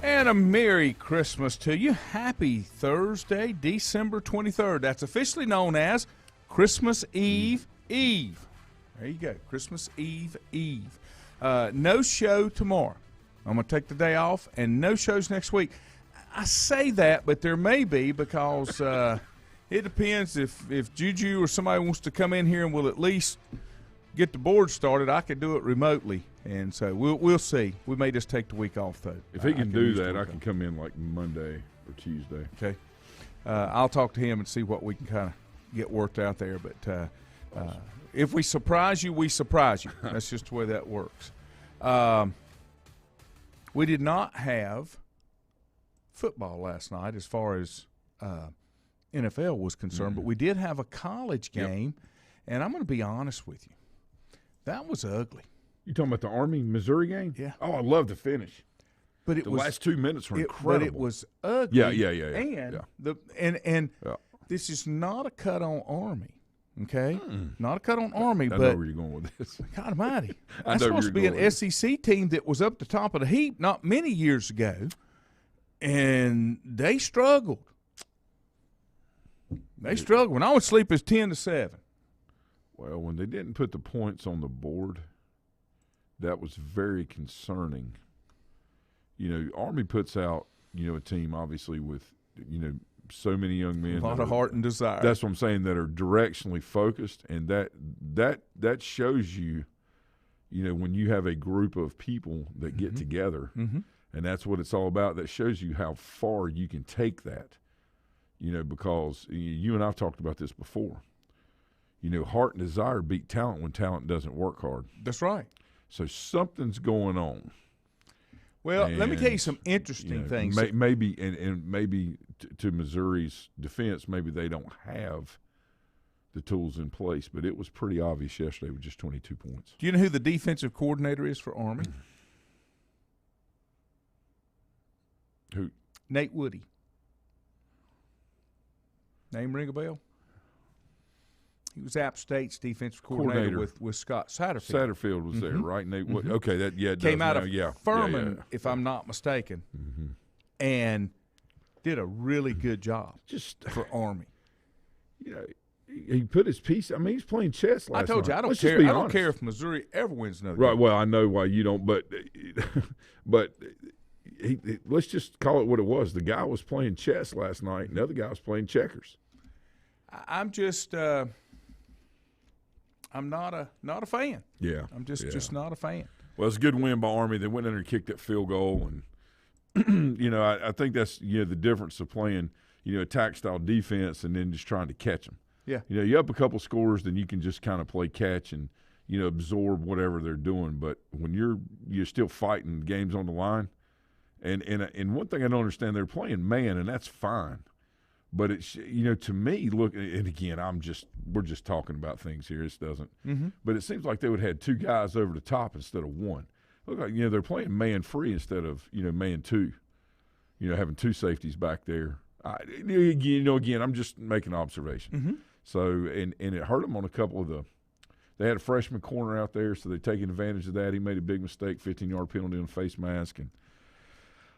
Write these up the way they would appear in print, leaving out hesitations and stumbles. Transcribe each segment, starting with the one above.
And a Merry Christmas to you. Happy Thursday, December 23rd. That's officially known as Christmas Eve Eve. There you go, Christmas Eve Eve. No show tomorrow. I'm going to take the day off, and no shows next week. I say that, but there may be because it depends if Juju or somebody wants to come in here and we'll at least get the board started. I could do it remotely. And so we'll see. We may just take the week off, though. If he can do that, I can come in like Monday or Tuesday. Okay. I'll talk to him and see what we can kind of get worked out there. But if we surprise you, we surprise you. That's just the way that works. We did not have football last night as far as NFL was concerned, but we did have a college game. Yep. And I'm going to be honest with you. That was ugly. You talking about the Army-Missouri game? Yeah. Oh, I love the finish. But the last 2 minutes were incredible. But it was ugly. Yeah. And this is not a cut on Army, okay? Not a cut on Army. I know where you're going with this. God almighty. That's supposed to be an SEC team that was up the top of the heap not many years ago, and they struggled. They struggled. When I would sleep, it's 10-7. Well, when they didn't put the points on the board, that was very concerning. You know, Army puts out, a team obviously with, so many young men. A lot of heart and desire. That's what I'm saying, that are directionally focused, and that shows you, when you have a group of people that get together, and that's what it's all about. That shows you how far you can take that, because you and I've talked about this before. Heart and desire beat talent when talent doesn't work hard. That's right. So something's going on. Well, let me tell you some interesting things. Maybe to Missouri's defense, maybe they don't have the tools in place, but it was pretty obvious yesterday with just 22 points. Do you know who the defensive coordinator is for Army? Who? Nate Woody. Name ring a bell? He was App State's defensive coordinator. with Scott Satterfield. Satterfield was there, right? Nate Woody. Okay, it came out now. of Furman, if I'm not mistaken, and did a really good job for Army. He put his piece. I mean, he's playing chess last night. I told you, I don't care if Missouri ever wins another game. Well, I know why you don't, but let's just call it what it was. The guy was playing chess last night, and the other guy was playing checkers. I'm just I'm not a fan. Yeah. I'm just not a fan. Well, it's a good win by Army. They went in there and kicked that field goal, and I think that's the difference of playing attack style defense and then just trying to catch them. Yeah. You up a couple scores, then you can just kind of play catch and absorb whatever they're doing. But when you're still fighting, games on the line, and one thing I don't understand, they're playing man, and that's fine. But it's to me, look, and again, we're just talking about things here. This doesn't, but it seems like they would have had two guys over the top instead of one. Look like they're playing man free instead of man two. Having two safeties back there. Again, I'm just making an observation. So and it hurt them on a couple of they had a freshman corner out there, so they're taking advantage of that. He made a big mistake, 15-yard penalty on a face mask, and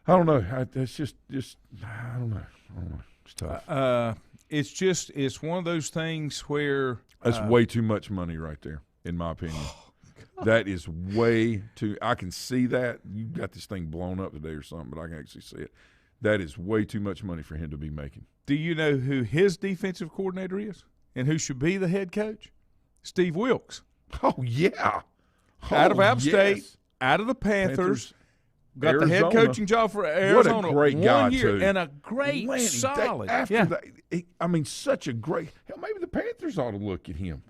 I don't know. That's just I don't know. It's tough. It's one of those things where that's way too much money right there, in my opinion. That is way too. I can see that. You got this thing blown up today or something, but I can actually see it. That is way too much money for him to be making. Do you know who his defensive coordinator is and who should be the head coach? Steve Wilkes. Oh yeah, out of App State, out of the Panthers. Got Arizona. The head coaching job for Arizona. What a great guy, 1 year, too. And a great, solid. Such a great – hell, maybe the Panthers ought to look at him.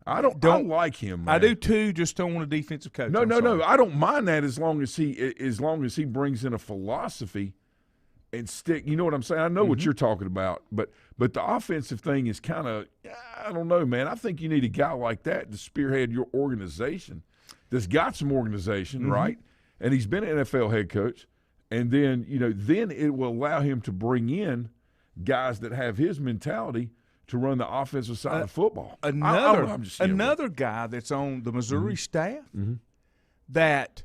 I like him, man. I do, too, just don't want a defensive coach. No. I don't mind that as long as he brings in a philosophy and stick – you know what I'm saying? I know what you're talking about, but the offensive thing is kind of – I don't know, man. I think you need a guy like that to spearhead your organization that's got some organization, right? And he's been an NFL head coach, and then then it will allow him to bring in guys that have his mentality to run the offensive side of football. Another guy that's on the Missouri staff that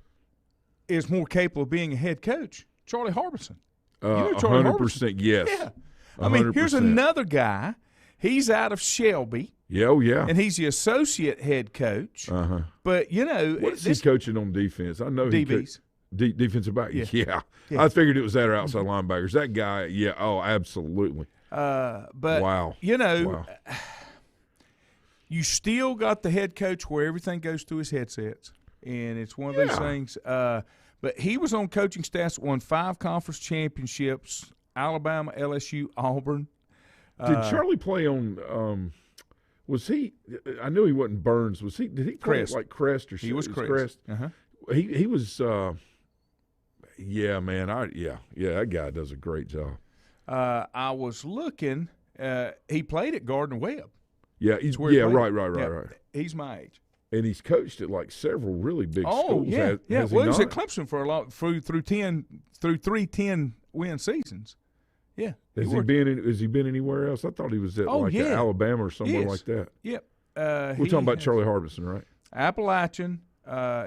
is more capable of being a head coach? Charlie Harbison. You know Charlie 100%, yes. Yeah. I mean, here's 100%. another guy. He's out of Shelby. Yeah, oh, yeah. And he's the associate head coach. Uh-huh. But, you know. What is he coaching on defense? I know DBs. Defensive back? Yeah. I figured it was that or outside linebackers. That guy, yeah, oh, absolutely. But, wow. You know, you still got the head coach where everything goes through his headsets. And it's one of those things. But he was on coaching staffs, won 5 conference championships, Alabama, LSU, Auburn. Did Charlie play on was he – I knew he wasn't Burns. Was he – did he play Crest. like Crest or something? He was Crest. Uh-huh. He was yeah, man. That guy does a great job. I was looking. He played at Gardner Webb. Yeah, right. He's my age. And he's coached at like several really big schools. Yeah. Has Well, he was not? at Clemson for through 3 10-win seasons. Yeah. Has he been anywhere else? I thought he was at Alabama or somewhere like that. Yep. We're talking about Charlie Harbison, right? Appalachian.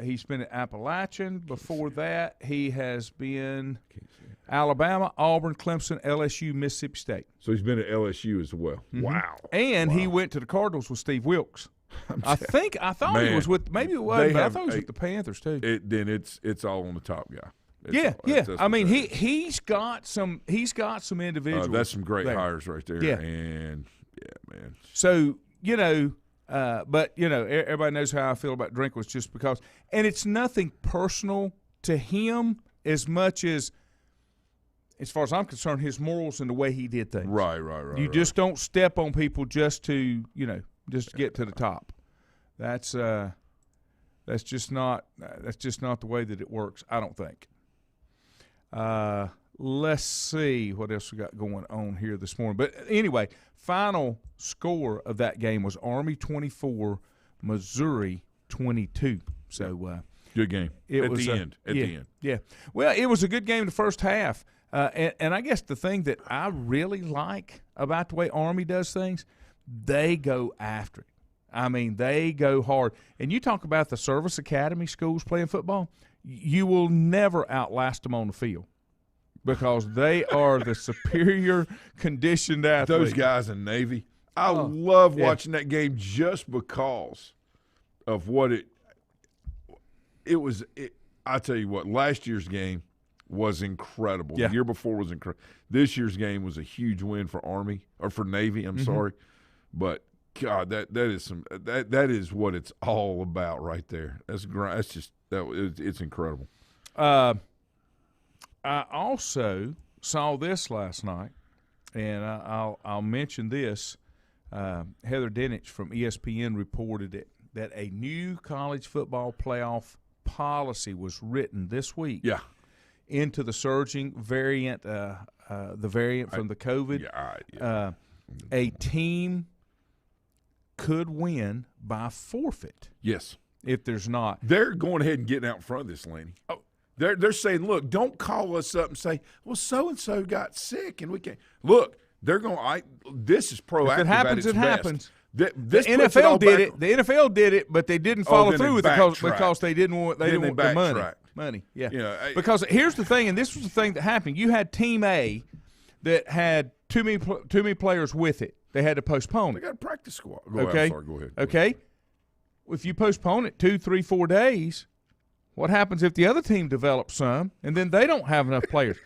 He's been at Appalachian. Before that, he has been Alabama, Auburn, Clemson, LSU, Mississippi State. So he's been at LSU as well. Mm-hmm. Wow. And he went to the Cardinals with Steve Wilkes. I thought he was with – maybe it wasn't, but I thought he was with the Panthers too. Then it's all on the top guy. That's I mean, he's got some individuals. That's some great there. hires right there. Yeah. And, yeah, man. So, you know – but, you know, everybody knows how I feel about Drinkwitz just because – and it's nothing personal to him as much as far as I'm concerned, his morals and the way he did things. Right. You just don't step on people just to, you know, just to get to the top. That's just not the way that it works, I don't think. Let's see what else we got going on here this morning. But anyway, final score of that game was Army 24, Missouri 22. So good game. At the end. Yeah. Well, it was a good game the first half. And I guess the thing that I really like about the way Army does things, they go after it. I mean, they go hard. And you talk about the service academy schools playing football, you will never outlast them on the field because they are the superior conditioned athletes. Those guys in Navy, I love watching that game just because of what it was. I tell you what, last year's game was incredible. Yeah. The year before was incredible. This year's game was a huge win for Army or for Navy. I'm sorry, but God, that is what it's all about right there. It's incredible. I also saw this last night, and I'll mention this. Heather Dinich from ESPN reported it that a new college football playoff policy was written this week. Yeah. Into the surging variant, the variant from the COVID. A team could win by forfeit. Yes. If there's not. They're going ahead and getting out in front of this, Laney. Oh. They're saying, look, don't call us up and say, well, so-and-so got sick and we can't. Look, they're going this is proactive. If it happens, at its it best. happens. The NFL did it. The NFL did it, but they didn't follow through with it because they didn't want the money. Money, yeah. You know, because here's the thing, and this was the thing that happened. You had Team A that had too many players with it. They had to postpone it. They got a practice squad. Go ahead. Okay. If you postpone it 2, 3, 4 days, what happens if the other team develops some and then they don't have enough players?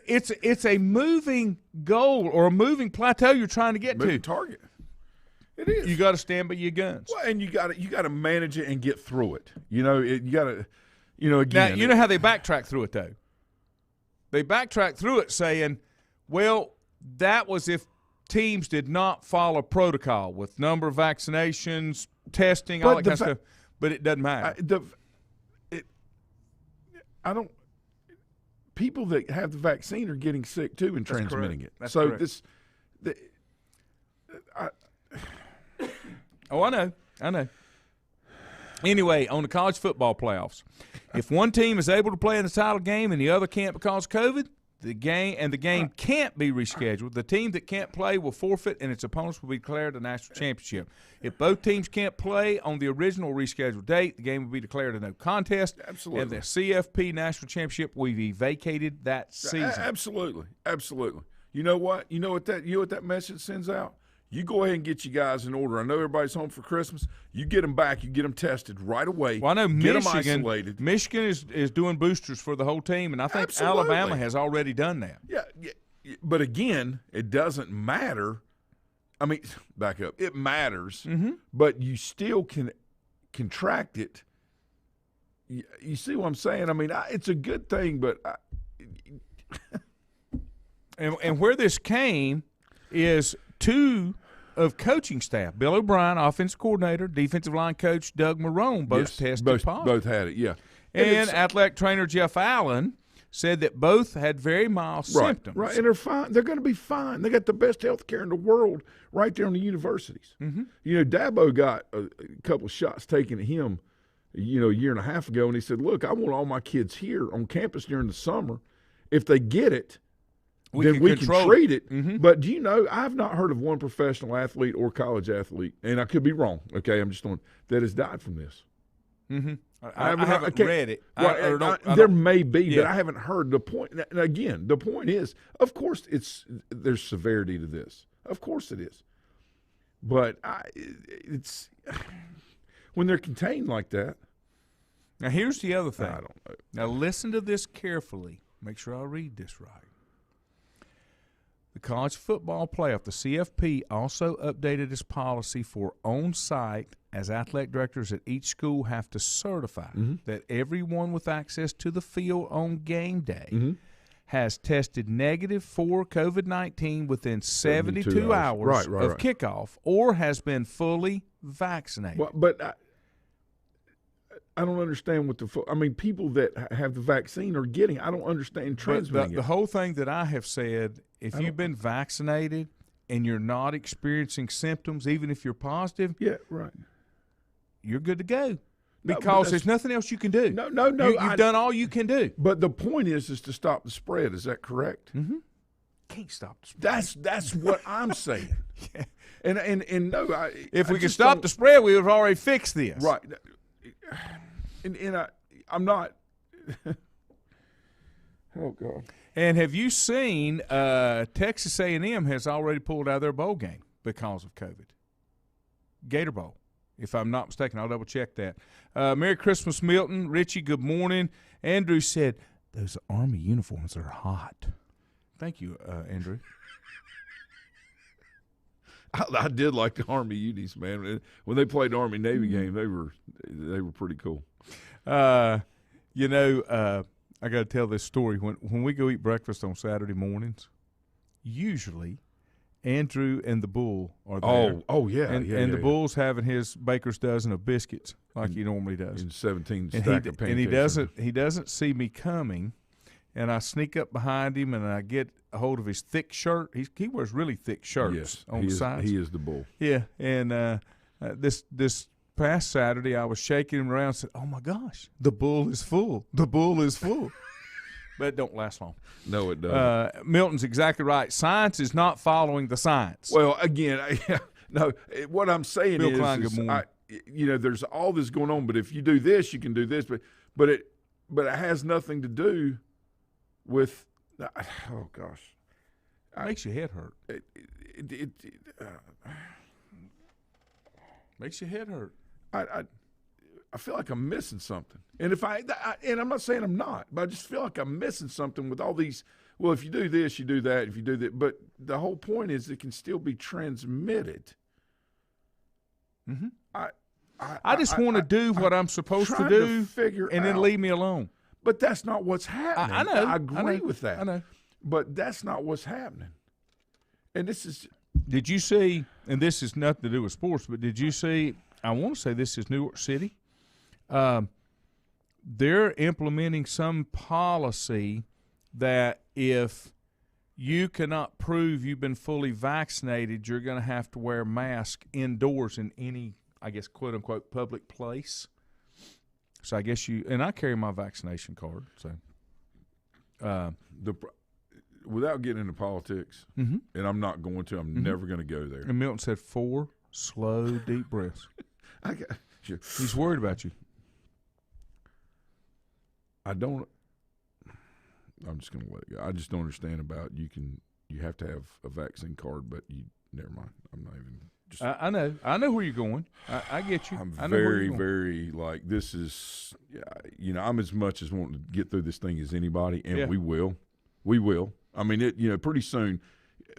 It's a moving goal or a moving plateau you're trying to get to. Target. It is. You got to stand by your guns. Well, and you got to manage it and get through it. You know, you got to. You know, again. Now, you know how they backtrack through it, though? They backtrack through it saying, well, that was if teams did not follow protocol with number of vaccinations, testing, all that kind of stuff. But it doesn't matter. People that have the vaccine are getting sick, too, and transmitting it. That's so correct. I know. Anyway, on the college football playoffs, if one team is able to play in the title game and the other can't because of COVID, the game can't be rescheduled. The team that can't play will forfeit, and its opponents will be declared a national championship. If both teams can't play on the original rescheduled date, the game will be declared a no contest. Absolutely. And the CFP national championship will be vacated that season. Absolutely. You know what? You know what that message sends out? You go ahead and get you guys in order. I know everybody's home for Christmas. You get them back. You get them tested right away. Well, I know get Michigan, them isolated. Michigan is doing boosters for the whole team, and I think Alabama has already done that. Yeah. But again, it doesn't matter. I mean, back up. It matters, but you still can contract it. You see what I'm saying? I mean, it's a good thing, but and where this came is two of coaching staff, Bill O'Brien, offensive coordinator, defensive line coach Doug Marrone, both tested positive. Both had it, yeah. And athletic trainer Jeff Allen said that both had very mild symptoms. Right, and they're fine. They're going to be fine. They got the best health care in the world right there in the universities. You know, Dabo got a couple of shots taken at him, a year and a half ago, and he said, look, I want all my kids here on campus during the summer. If they get it, then we can treat it. But do you know, I've not heard of one professional athlete or college athlete, and I could be wrong, okay, I'm just on, that has died from this. I haven't read it. There may be, but I haven't heard the point. And again, the point is, of course, there's severity to this. Of course it is. But it's when they're contained like that. Now, here's the other thing. I don't know. Now, listen to this carefully. Make sure I read this right. The College Football Playoff, the CFP, also updated its policy for on-site, as athletic directors at each school have to certify that everyone with access to the field on game day has tested negative for COVID-19 within 72 hours of kickoff or has been fully vaccinated. Well, but I don't understand what people that have the vaccine are getting. I don't understand transmitting it. The whole thing that I have said, if you've been vaccinated and you're not experiencing symptoms, even if you're positive, you're good to go because there's nothing else you can do. No. You've done all you can do. But the point is to stop the spread. Is that correct? Can't stop the spread. That's what I'm saying. And no, if we could stop the spread, we would have already fixed this. Right. And I'm not. Oh God. And have you seen Texas A&M has already pulled out of their bowl game because of COVID? Gator Bowl, if I'm not mistaken. I'll double check that. Merry Christmas, Milton. Richie, good morning. Andrew said those Army uniforms are hot. Thank you, Andrew. I did like the Army unis, man. When they played the Army Navy game, they were pretty cool. I got to tell this story. When we go eat breakfast on Saturday mornings, usually Andrew and the Bull are there. Oh yeah. And the Bull's having his baker's dozen of biscuits like he normally does. And 17 stack of pancakes. And he doesn't see me coming, and I sneak up behind him and I get a hold of his thick shirt. He wears really thick shirts on the sides. He is the Bull. Yeah, and this past Saturday I was shaking him around and said, "Oh my gosh, the Bull is full. The Bull is full." But it don't last long. No, it doesn't. Milton's exactly right. Science is not following the science. Well, again, what I'm saying Bill Klein, good morning. There's all this going on, but if you do this, you can do this. But it has nothing to do with. Oh gosh, makes your head hurt. Makes your head hurt. I feel like I'm missing something, and and I'm not saying I'm not, but I just feel like I'm missing something with all these. Well, if you do this, you do that. If you do that, but the whole point is it can still be transmitted. I just want to do what I'm supposed to do, and then leave me alone. But that's not what's happening. I know. I agree with that. I know. But that's not what's happening. And this is. Did you see? And this has nothing to do with sports, but did you see? I want to say this is New York City. They're implementing some policy that if you cannot prove you've been fully vaccinated, you're going to have to wear a mask indoors in any, I guess, quote unquote, public place. So I guess and I carry my vaccination card. So without getting into politics, and I'm not going to. I'm never going to go there. And Milton said 4 slow, deep breaths. He's worried about you. I'm just going to let it go. I just don't understand about you have to have a vaccine card, but never mind. I'm not even. I know where you're going. I get you. I'm very like this is, I'm as much as wanting to get through this thing as anybody, and we will. I mean, pretty soon,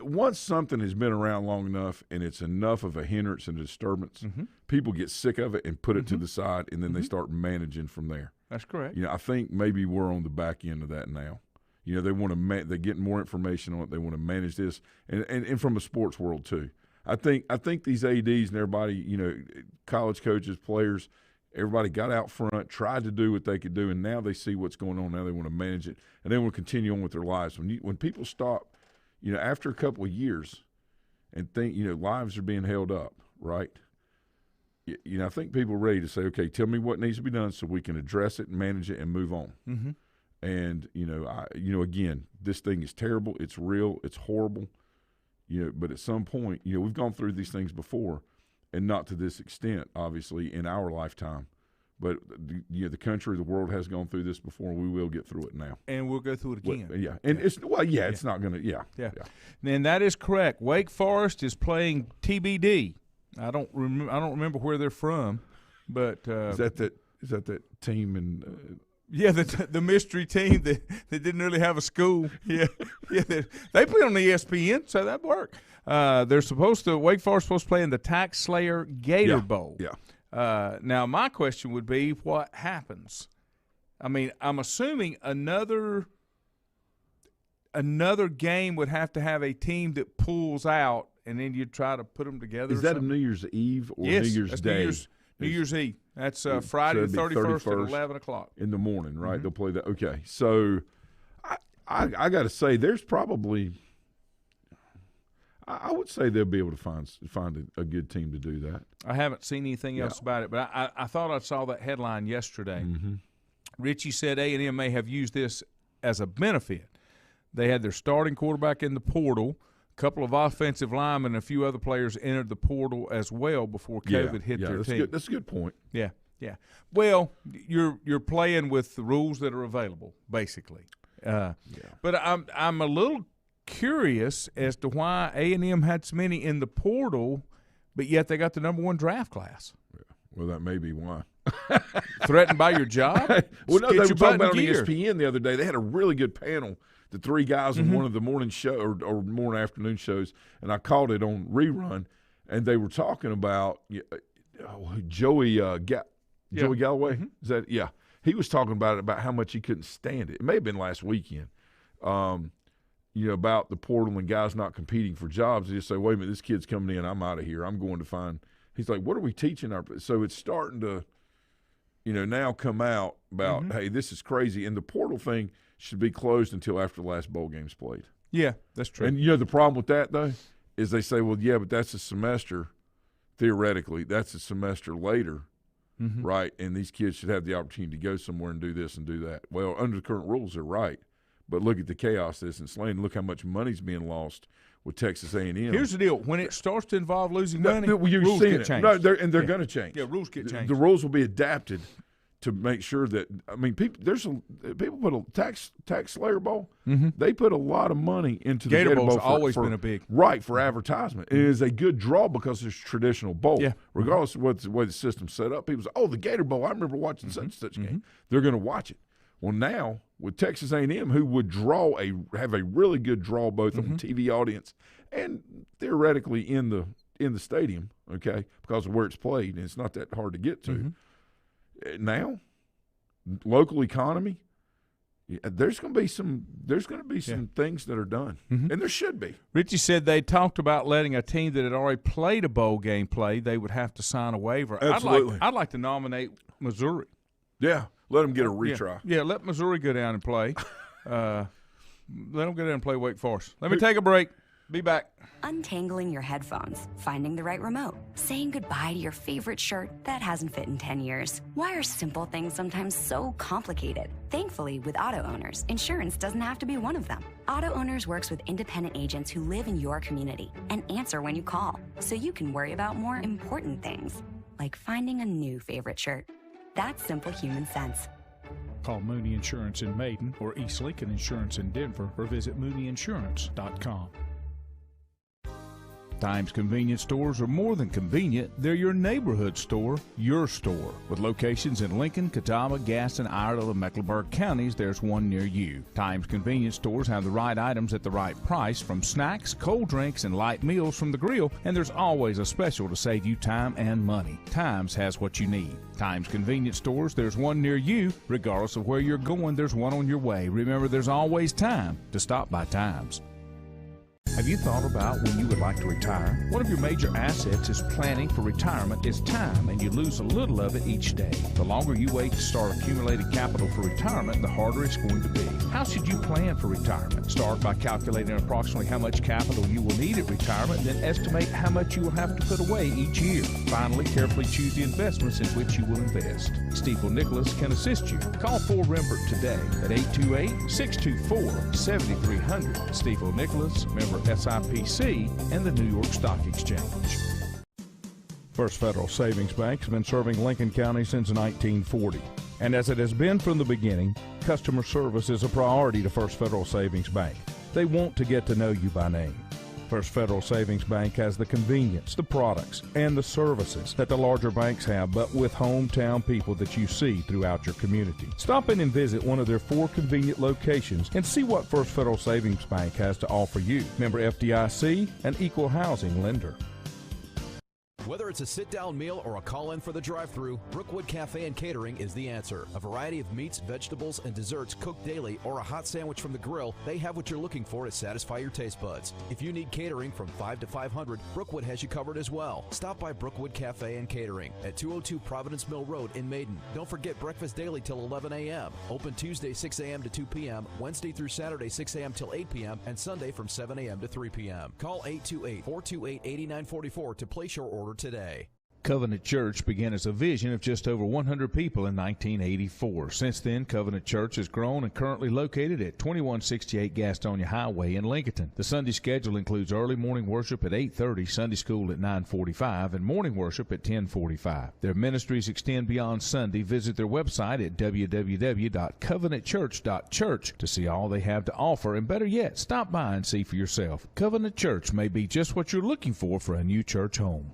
once something has been around long enough and it's enough of a hindrance and a disturbance, people get sick of it and put it to the side, and then they start managing from there. That's correct. I think maybe we're on the back end of that now. They want to they're getting more information on it. They want to manage this, and from a sports world too. I think these ADs and everybody, college coaches, players, everybody got out front, tried to do what they could do, and now they see what's going on. Now they want to manage it, and they want to continue on with their lives. When people stop, after a couple of years, and think, lives are being held up, right? I think people are ready to say, okay, tell me what needs to be done so we can address it and manage it and move on. Mm-hmm. And again, this thing is terrible. It's real. It's horrible. But at some point, we've gone through these things before, and not to this extent, obviously, in our lifetime. But the country, the world has gone through this before, and we will get through it now. And we'll go through it again. It's not going to. Yeah. And that is correct. Wake Forest is playing TBD. I don't remember where they're from, but is that that team in? Yeah, the mystery team that didn't really have a school. Yeah, they play on the ESPN, so that worked. Wake Forest supposed to play in the Tax Slayer Gator Bowl. Yeah. Now my question would be, what happens? I mean, I'm assuming another game would have to have a team that pulls out, and then you try to put them together. Is that a New Year's Eve or yes, New Year's Day? New Year's Eve. That's Friday the 31st at 11 o'clock. In the morning, right? They'll play that. Okay. So I got to say, there's probably – I would say they'll be able to find a good team to do that. I haven't seen anything else about it, but I thought I saw that headline yesterday. Mm-hmm. Richie said A&M may have used this as a benefit. They had their starting quarterback in the portal. A couple of offensive linemen and a few other players entered the portal as well before COVID hit their team. That's a good point. Yeah. Well, you're playing with the rules that are available, basically. But I'm a little curious as to why A&M had so many in the portal, but yet they got the number 1 draft class. Yeah. Well, that may be why. Threatened by your job? Well, no, they were talking about on ESPN the other day. They had a really good panel. The 3 guys in one of the morning show or morning afternoon shows, and I caught it on rerun, and they were talking about Joey Galloway. Mm-hmm. Is that he was talking about how much he couldn't stand it. It may have been last weekend. About the portal and guys not competing for jobs. They just say, wait a minute, this kid's coming in. I'm out of here. I'm going to find. He's like, what are we teaching our? So it's starting to, now come out about, hey, this is crazy, and the portal thing should be closed until after the last bowl game's played. Yeah, that's true. And the problem with that though is they say, well, yeah, but that's a semester. Theoretically, that's a semester later, right? And these kids should have the opportunity to go somewhere and do this and do that. Well, under the current rules, they're right. But look at the chaos that's enslaved. Look how much money's being lost with Texas A&M. Here's the deal: when it starts to involve losing money, rules get changed. No, they're going to change. Yeah, rules get changed. The rules will be adapted to make sure that people put a tax slayer bowl. Mm-hmm. They put a lot of money into the Gator Bowl. Bowl's always been a big for advertisement. It is a good draw because it's a traditional bowl. Yeah. Regardless of what the way the system's set up, people say, "Oh, the Gator Bowl! I remember watching such and such game." They're going to watch it. Well, now with Texas A&M, who would have a really good draw both on TV audience and theoretically in the stadium, okay, because of where it's played, and it's not that hard to get to. Now, local economy, there's going to be some things that are done, and there should be. Richie said they talked about letting a team that had already played a bowl game play. They would have to sign a waiver. Absolutely. I'd like to nominate Missouri. Yeah, let them get a retry. Yeah, let Missouri go down and play. Let them go down and play Wake Forest. Let me take a break. Be back. Untangling your headphones, finding the right remote, saying goodbye to your favorite shirt that hasn't fit in 10 years. Why are simple things sometimes so complicated? Thankfully, with auto owners, insurance doesn't have to be one of them. Auto Owners works with independent agents who live in your community and answer when you call, so you can worry about more important things, like finding a new favorite shirt. That's simple human sense. Call Mooney Insurance in Maiden or East Lincoln Insurance in Denver or visit mooneyinsurance.com. Times convenience stores are more than convenient. They're your neighborhood store, your store. With locations in Lincoln, Catawba, Gaston, Iredell, and Mecklenburg counties, there's one near you. Times convenience stores have the right items at the right price, from snacks, cold drinks, and light meals from the grill, and there's always a special to save you time and money. Times has what you need. Times convenience stores, there's one near you. Regardless of where you're going, there's one on your way. Remember, there's always time to stop by Times. Have you thought about when you would like to retire? One of your major assets is planning for retirement is time, and you lose a little of it each day. The longer you wait to start accumulating capital for retirement, the harder it's going to be. How should you plan for retirement? Start by calculating approximately how much capital you will need at retirement, then estimate how much you will have to put away each year. Finally, carefully choose the investments in which you will invest. Stifel Nicholas can assist you. Call Ford Rembert today at 828-624-7300. Stifel Nicholas, member SIPC, and the New York Stock Exchange. First Federal Savings Bank has been serving Lincoln County since 1940. And as it has been from the beginning, customer service is a priority to First Federal Savings Bank. They want to get to know you by name. First Federal Savings Bank has the convenience, the products, and the services that the larger banks have, but with hometown people that you see throughout your community. Stop in and visit one of their 4 convenient locations and see what First Federal Savings Bank has to offer you. Member FDIC, an equal housing lender. Whether it's a sit-down meal or a call-in for the drive-thru, Brookwood Cafe and Catering is the answer. A variety of meats, vegetables, and desserts cooked daily, or a hot sandwich from the grill, they have what you're looking for to satisfy your taste buds. If you need catering from 5 to 500, Brookwood has you covered as well. Stop by Brookwood Cafe and Catering at 202 Providence Mill Road in Maiden. Don't forget breakfast daily till 11 a.m. Open Tuesday 6 a.m. to 2 p.m., Wednesday through Saturday 6 a.m. till 8 p.m., and Sunday from 7 a.m. to 3 p.m. Call 828-428-8944 to place your order today. Covenant Church began as a vision of just over 100 people in 1984. Since then, Covenant Church has grown and currently located at 2168 Gastonia Highway in Lincoln. The Sunday schedule includes early morning worship at 8:30, Sunday school at 9:45, and morning worship at 10:45. Their ministries extend beyond Sunday. Visit their website at www.covenantchurch.church to see all they have to offer, and better yet, stop by and see for yourself. Covenant Church may be just what you're looking for a new church home.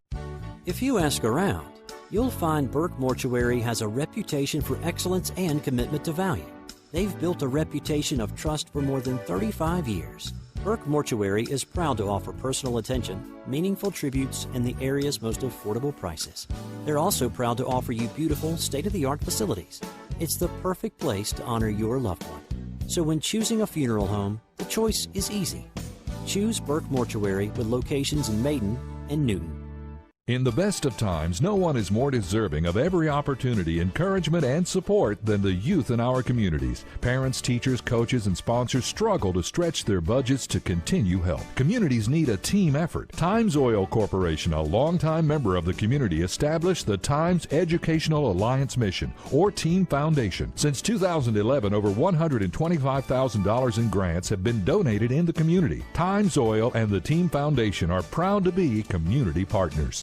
If you ask around, you'll find Burke Mortuary has a reputation for excellence and commitment to value. They've built a reputation of trust for more than 35 years. Burke Mortuary is proud to offer personal attention, meaningful tributes, and the area's most affordable prices. They're also proud to offer you beautiful, state-of-the-art facilities. It's the perfect place to honor your loved one. So when choosing a funeral home, the choice is easy. Choose Burke Mortuary with locations in Maiden and Newton. In the best of times, no one is more deserving of every opportunity, encouragement, and support than the youth in our communities. Parents, teachers, coaches, and sponsors struggle to stretch their budgets to continue help. Communities need a team effort. Times Oil Corporation, a longtime member of the community, established the Times Educational Alliance Mission, or Team Foundation. Since 2011, over $125,000 in grants have been donated in the community. Times Oil and the Team Foundation are proud to be community partners.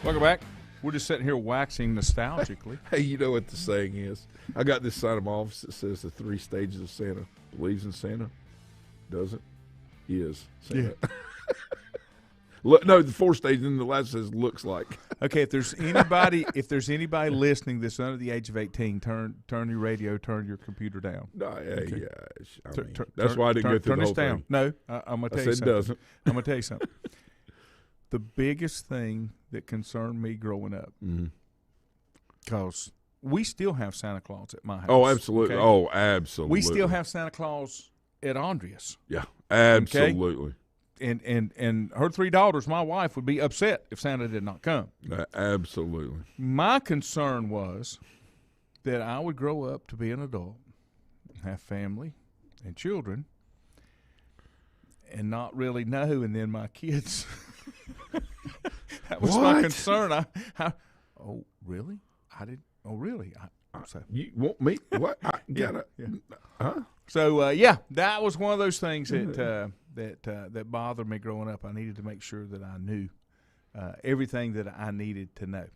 Welcome back. We're just sitting here waxing nostalgically. Hey, you know what the saying is? I got this sign in my office that says the 3 stages of Santa. Believes in Santa, doesn't, is Santa. Yeah. No, the 4 stages, and the last says looks like. Okay, if there's anybody listening that's under the age of 18, turn your radio, turn your computer down. No, Okay. yeah, that's why I didn't go through the whole down. thing. No, I'm going to tell you something. Doesn't. I'm going to tell you something. The biggest thing that concerned me growing up, because we still have Santa Claus at my house. Oh, absolutely. Okay? Oh, absolutely. We still have Santa Claus at Andrea's. Yeah, absolutely. Okay? And her 3 daughters, my wife, would be upset if Santa did not come. Absolutely. My concern was that I would grow up to be an adult, have family and children, and not really know, and then my kids. That was my concern. Oh, really? I did. Oh, really? So. You want me? What? I gotta. Yeah. Huh? So that was one of those things that bothered me growing up. I needed to make sure that I knew everything that I needed to know.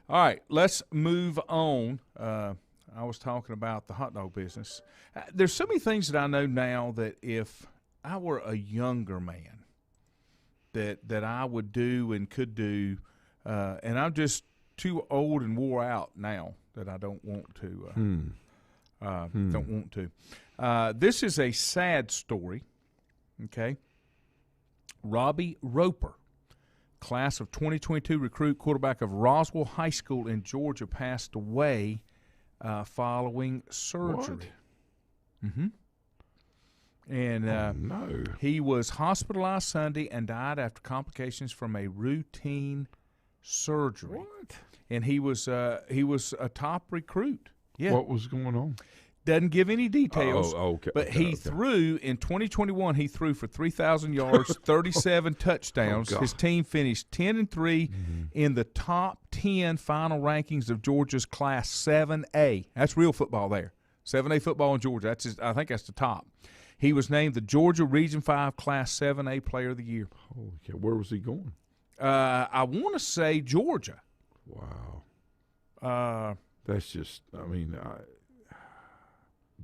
All right, let's move on. I was talking about the hot dog business. There's so many things that I know now that if I were a younger man, that I would do and could do, and I'm just too old and wore out now that I don't want to. Don't want to. This is a sad story. Okay. Robbie Roper, class of 2022 recruit, quarterback of Roswell High School in Georgia, passed away following surgery. Mm-hmm. And he was hospitalized Sunday and died after complications from a routine surgery. What? And he was a top recruit. Yeah. What was going on? Doesn't give any details. Oh, okay. But he threw in 2021. He threw for 3,000 yards, 37 touchdowns. His team finished 10-3 in the top 10 final rankings of Georgia's Class 7A. That's real football there. 7A football in Georgia. I think that's the top. He was named the Georgia Region 5 Class 7A Player of the Year. Holy cow. Where was he going? I want to say Georgia. Wow. That's just,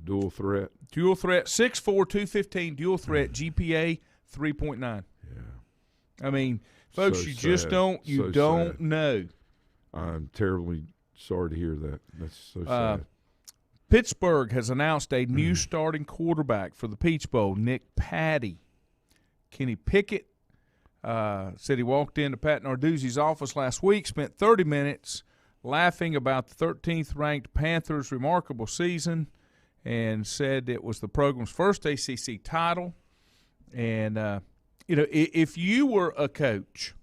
dual threat. 6'4", 215, dual threat, GPA 3.9. Yeah. I mean, folks, So you just sad. don't know. I'm terribly sorry to hear that. That's so sad. Pittsburgh has announced a new starting quarterback for the Peach Bowl, Nick Patty. Kenny Pickett said he walked into Pat Narduzzi's office last week, spent 30 minutes laughing about the 13th-ranked Panthers' remarkable season, and said it was the program's first ACC title. And, if you were a coach,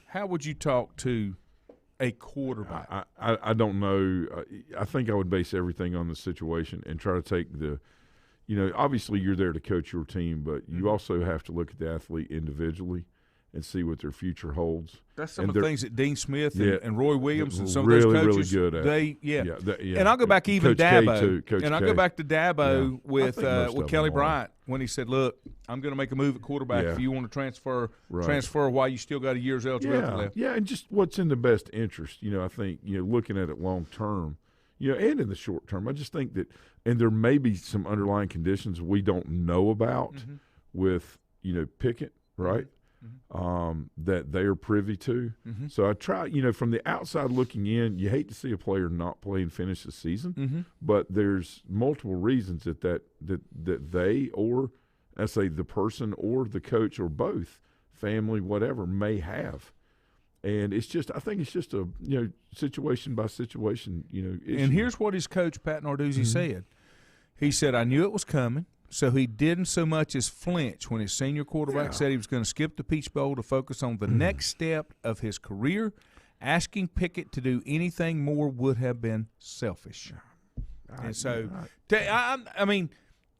how would you talk to a quarterback? I don't know. I think I would base everything on the situation and try to take obviously you're there to coach your team, but you also have to look at the athlete individually and see what their future holds. That's some of the things that Dean Smith and Roy Williams and some of those coaches, really good at. And I'll go back even Coach K Dabo. too, Coach I'll K. go back to Dabo with Kelly them are. Bryant when he said, "Look, I'm going to make a move at quarterback. If you want to transfer while you still got a year's eligibility left." Yeah, and just what's in the best interest. I think looking at it long term, and in the short term. I just think that, and there may be some underlying conditions we don't know about with Pickett, right? That they are privy to. So I try, from the outside looking in, you hate to see a player not play and finish the season, but there's multiple reasons that they, or I say the person or the coach or both, family, whatever, may have. And it's just, I think it's just a situation by situation issue. And here's what his coach Pat Narduzzi said. He said, "I knew it was coming." So he didn't so much as flinch when his senior quarterback said he was going to skip the Peach Bowl to focus on the next step of his career. Asking Pickett to do anything more would have been selfish. And so, I mean,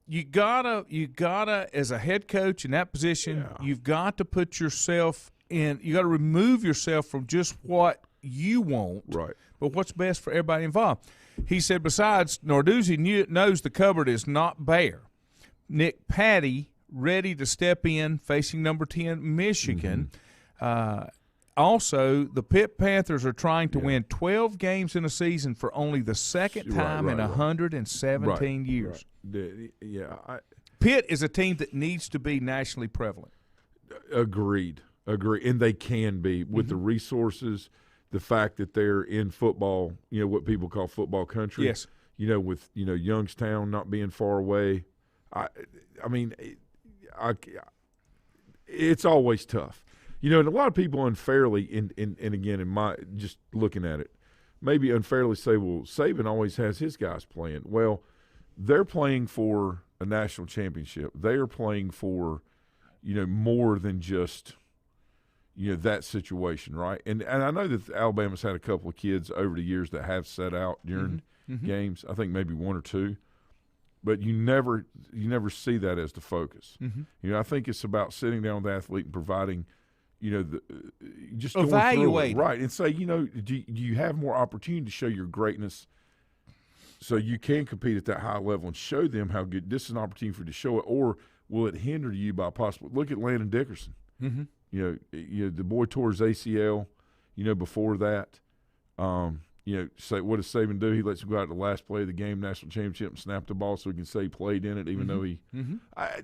you gotta as a head coach in that position, you've got to put yourself in. You got to remove yourself from just what you want, but what's best for everybody involved. He said, besides, Narduzzi knows the cupboard is not bare. Nick Patty ready to step in, facing number 10 Michigan. Also, the Pitt Panthers are trying to win 12 games in a season for only the second time in 117 years. Pitt is a team that needs to be nationally prevalent. Agreed. And they can be with the resources, the fact that they're in football, what people call football country. Yes. With, Youngstown not being far away. It's always tough. And a lot of people unfairly, and again, in my just looking at it, maybe unfairly say, well, Saban always has his guys playing. Well, they're playing for a national championship. They are playing for, more than just, that situation, right? And I know that Alabama's had a couple of kids over the years that have set out during games. I think maybe one or two. But you never see that as the focus. I think it's about sitting down with the athlete and providing, just going evaluate through it, right, and say, do you have more opportunity to show your greatness, so you can compete at that high level and show them how good this is an opportunity for you to show it, or will it hinder you by possible? Look at Landon Dickerson. The boy tore his ACL. Before that. Say what does Saban do? He lets him go out to the last play of the game, national championship, and snap the ball so he can say he played in it, even though he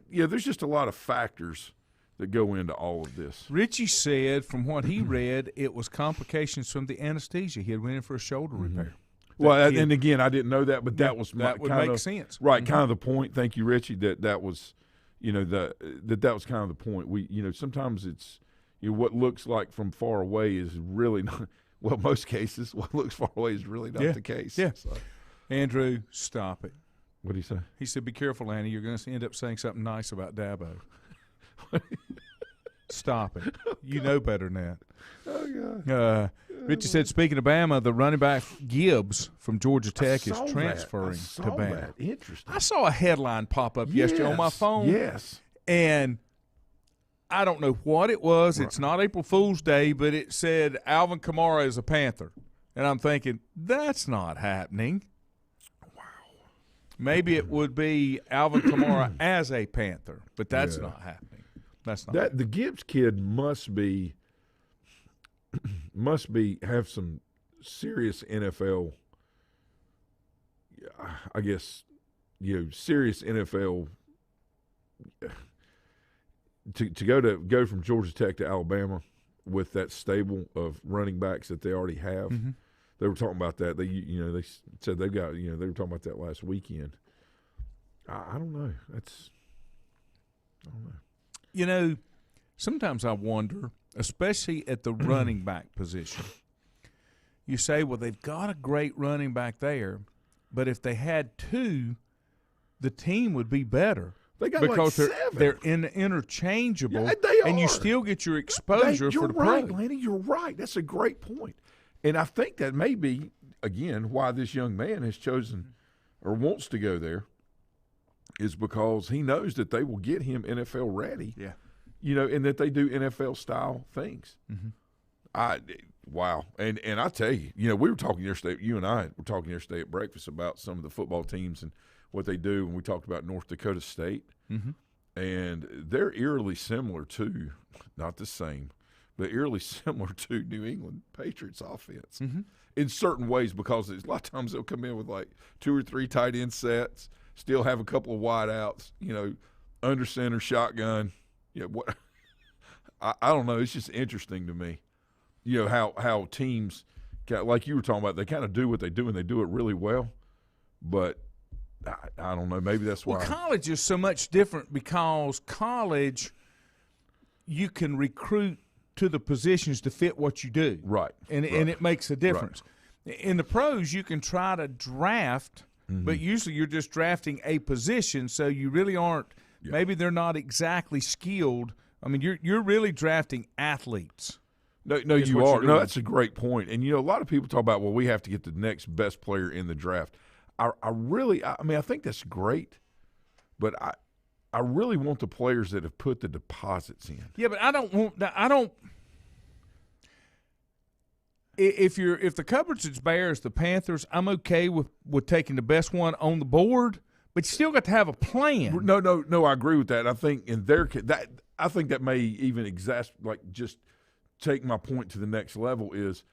there's just a lot of factors that go into all of this. Richie said from what he read, it was complications from the anesthesia. He had went in for a shoulder repair. Well, and again, I didn't know that, but that was that would make sense. Right, kind of the point. Thank you, Richie, that was that was kind of the point. We sometimes it's what looks like from far away is really not. Well, most cases, what looks far away is really not the case. Yeah. So. Andrew, stop it. What did he say? He said, be careful, Annie. You're going to end up saying something nice about Dabo. Stop it. You know better than that. Oh, God. Richie said, speaking of Bama, the running back Gibbs from Georgia Tech is transferring to Bama. That. Interesting. I saw a headline pop up yesterday on my phone. Yes. And I don't know what it was. Right. It's not April Fool's Day, but it said Alvin Kamara is a Panther. And I'm thinking, that's not happening. Wow. Maybe it would be Alvin Kamara as a Panther, but that's not happening. That's not happening. The Gibbs kid must have some serious NFL, I guess, serious NFL to go from Georgia Tech to Alabama with that stable of running backs that they already have. They were talking about that. They said they've got they were talking about that last weekend. I don't know. I don't know. Sometimes I wonder, especially at the running back position. You say, well, they've got a great running back there, but if they had two, the team would be better. They got because like seven. They're interchangeable, Yeah, they and you are. still get your exposure for the pro. You're right, Lanny. You're right. That's a great point. And I think that may be, again, why this young man has chosen or wants to go there is because he knows that they will get him NFL ready. Yeah. And that they do NFL-style things. Wow. And I tell you, we were talking yesterday, you and I were talking yesterday at breakfast about some of the football teams and what they do, and we talked about North Dakota State. And they're eerily similar to, not the same, but eerily similar to New England Patriots offense in certain ways, because a lot of times they'll come in with like 2 or 3 tight end sets, still have a couple of wide outs, under center, shotgun. What I don't know. It's just interesting to me, how teams, like you were talking about, they kind of do what they do and they do it really well. But I don't know. Maybe that's why. Well, college is so much different because college, you can recruit to the positions to fit what you do. Right. And it makes a difference. Right. In the pros, you can try to draft, but usually you're just drafting a position, so you really aren't. Yeah. Maybe they're not exactly skilled. I mean, you're really drafting athletes. No, you are. No, that's a great point. And a lot of people talk about, well, we have to get the next best player in the draft. I think that's great, but I really want the players that have put the deposits in. Yeah, but I don't. If the cupboard's as bare as the Panthers, I'm okay with taking the best one on the board, but you still got to have a plan. No, I agree with that. I think that may even just take my point to the next level is,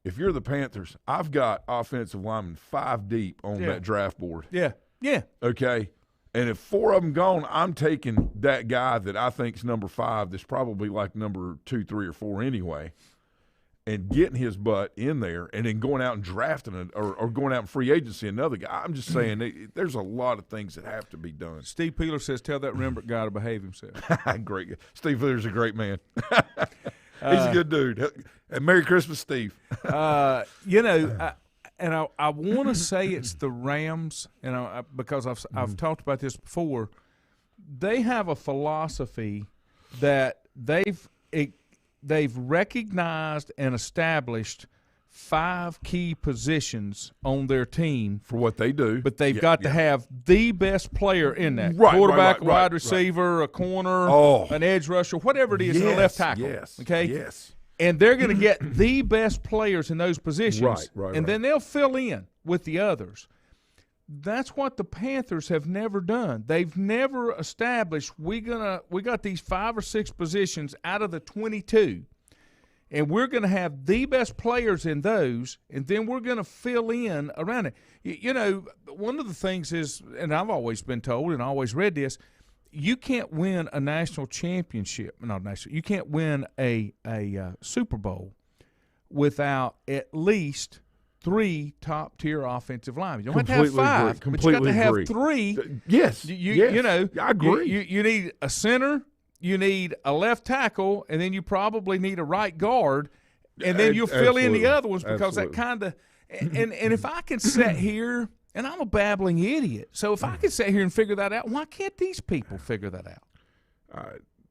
if you're the Panthers, I've got offensive linemen 5 deep on that draft board. Yeah. Okay, And if 4 of them gone, I'm taking that guy that I think's number 5 that's probably like number 2, 3, or 4 anyway, and getting his butt in there and then going out and drafting it or going out in free agency another guy. I'm just saying there's a lot of things that have to be done. Steve Peeler says, tell that Rembrandt guy to behave himself. Great. Steve Peeler's a great man. He's a good dude. And Merry Christmas, Steve. And I want to say it's the Rams, because I've talked about this before. They have a philosophy that they've recognized and established 5 key positions on their team for what they do, but they've got to have the best player in that quarterback, wide receiver, a corner, an edge rusher, whatever it is, and a left tackle. Yes. And they're going to get the best players in those positions, and then they'll fill in with the others. That's what the Panthers have never done. They've never established we got these 5 or 6 positions out of the 22, and we're going to have the best players in those, and then we're going to fill in around it. One of the things is, and I've always been told and always read this, you can't win a national championship. You can't win a Super Bowl without at least 3 top-tier offensive linemen. You don't have to have 5, but you got to have 3. Yes. I agree. You need a center, you need a left tackle, and then you probably need a right guard, and then you'll fill in the other ones because that kind of – and if I can sit here – and I'm a babbling idiot. So if I could sit here and figure that out, why can't these people figure that out?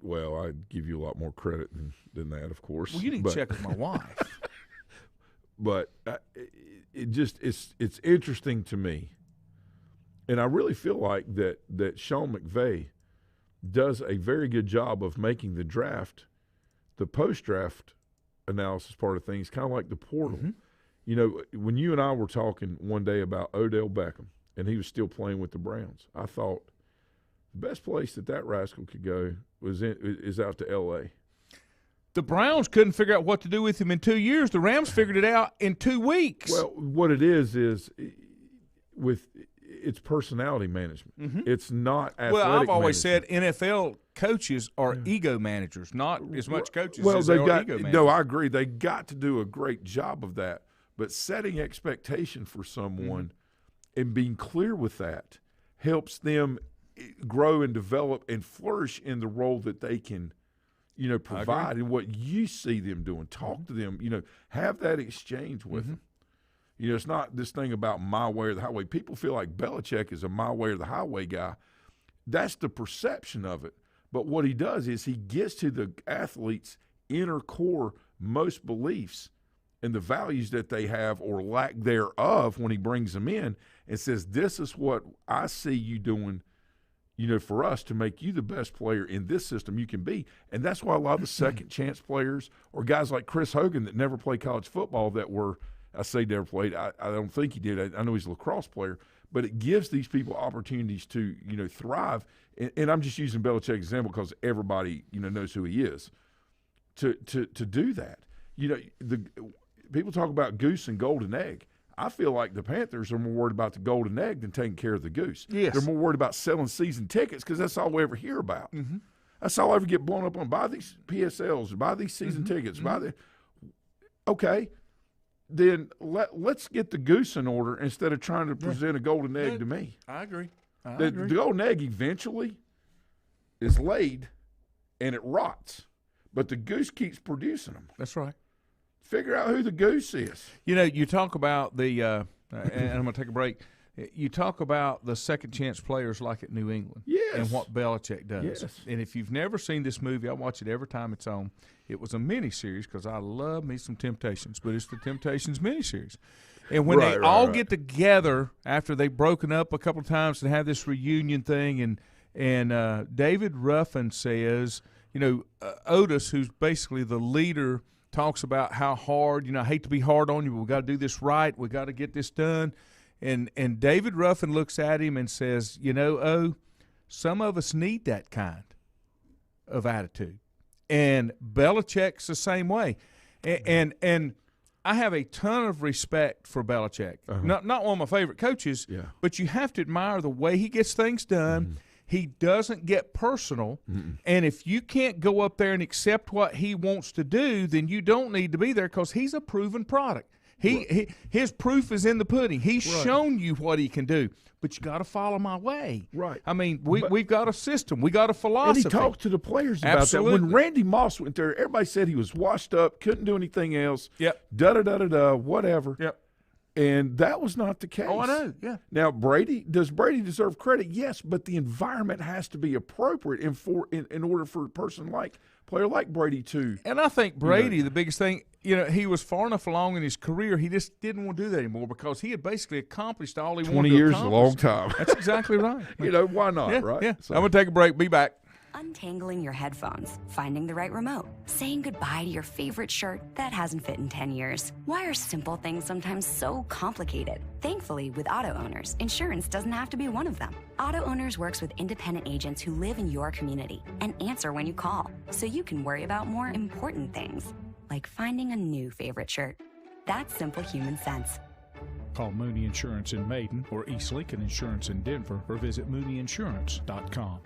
Well, I'd give you a lot more credit than that, of course. Well, you need to check with my wife. But it's interesting to me, and I really feel like that Sean McVay does a very good job of making the draft, the post-draft analysis part of things, kind of like the portal. Mm-hmm. When you and I were talking one day about Odell Beckham, and he was still playing with the Browns, I thought the best place that rascal could go is out to L.A. The Browns couldn't figure out what to do with him in 2 years. The Rams figured it out in 2 weeks. Well, what it is with it's personality management. Mm-hmm. It's not athletic Well, I've always management. said NFL coaches are ego managers, not as much coaches as they are ego managers. No, I agree. They got to do a great job of that. But setting expectation for someone and being clear with that helps them grow and develop and flourish in the role that they can, provide and what you see them doing. Talk to them, have that exchange with them. It's not this thing about my way or the highway. People feel like Belichick is a my way or the highway guy. That's the perception of it. But what he does is he gets to the athlete's inner core most beliefs and the values that they have or lack thereof when he brings them in and says, this is what I see you doing, for us to make you the best player in this system you can be. And that's why a lot of the second chance players or guys like Chris Hogan that never played college football that were, I say never played, I don't think he did. I know he's a lacrosse player, but it gives these people opportunities to, thrive. And I'm just using Belichick's example because everybody, knows who he is to do that. People talk about goose and golden egg. I feel like the Panthers are more worried about the golden egg than taking care of the goose. Yes. They're more worried about selling season tickets because that's all we ever hear about. Mm-hmm. That's all I ever get blown up on. Buy these PSLs, buy these season tickets, okay, then let's get the goose in order instead of trying to present a golden egg to me. I agree. The golden egg eventually is laid and it rots, but the goose keeps producing them. That's right. Figure out who the goose is. You talk about the and I'm going to take a break. You talk about the second chance players like at New England and what Belichick does. Yes. And if you've never seen this movie, I watch it every time it's on. It was a miniseries because I love me some Temptations, but it's the Temptations miniseries. And when they all get together after they've broken up a couple of times and have this reunion thing, and David Ruffin says, Otis, who's basically the leader, talks about how hard, I hate to be hard on you, but we got to do this right. We got to get this done. And David Ruffin looks at him and says, some of us need that kind of attitude. And Belichick's the same way. And I have a ton of respect for Belichick. Not one of my favorite coaches, but you have to admire the way he gets things done. He doesn't get personal, and if you can't go up there and accept what he wants to do, then you don't need to be there because he's a proven product. His proof is in the pudding. He's shown you what he can do, but you got to follow my way. Right. I mean, we've got a system. We got a philosophy. And he talked to the players about that. When Randy Moss went there, everybody said he was washed up, couldn't do anything else. Yep. Da-da-da-da-da, whatever. Yep. And that was not the case. Oh, I know, yeah. Now, does Brady deserve credit? Yes, but the environment has to be appropriate in order for a player like Brady to. And I think Brady, the biggest thing, he was far enough along in his career, he just didn't want to do that anymore because he had basically accomplished all he wanted to 20 years accomplish. is a long time. That's exactly right. Why not, right? Yeah. So. I'm going to take a break. Be back. Untangling your headphones, finding the right remote, saying goodbye to your favorite shirt that hasn't fit in 10 years. Why are simple things sometimes so complicated? Thankfully, with auto owners, insurance doesn't have to be one of them. Auto Owners works with independent agents who live in your community and answer when you call, so you can worry about more important things, like finding a new favorite shirt. That's simple human sense. Call Mooney Insurance in Maiden or East Lincoln Insurance in Denver or visit MooneyInsurance.com.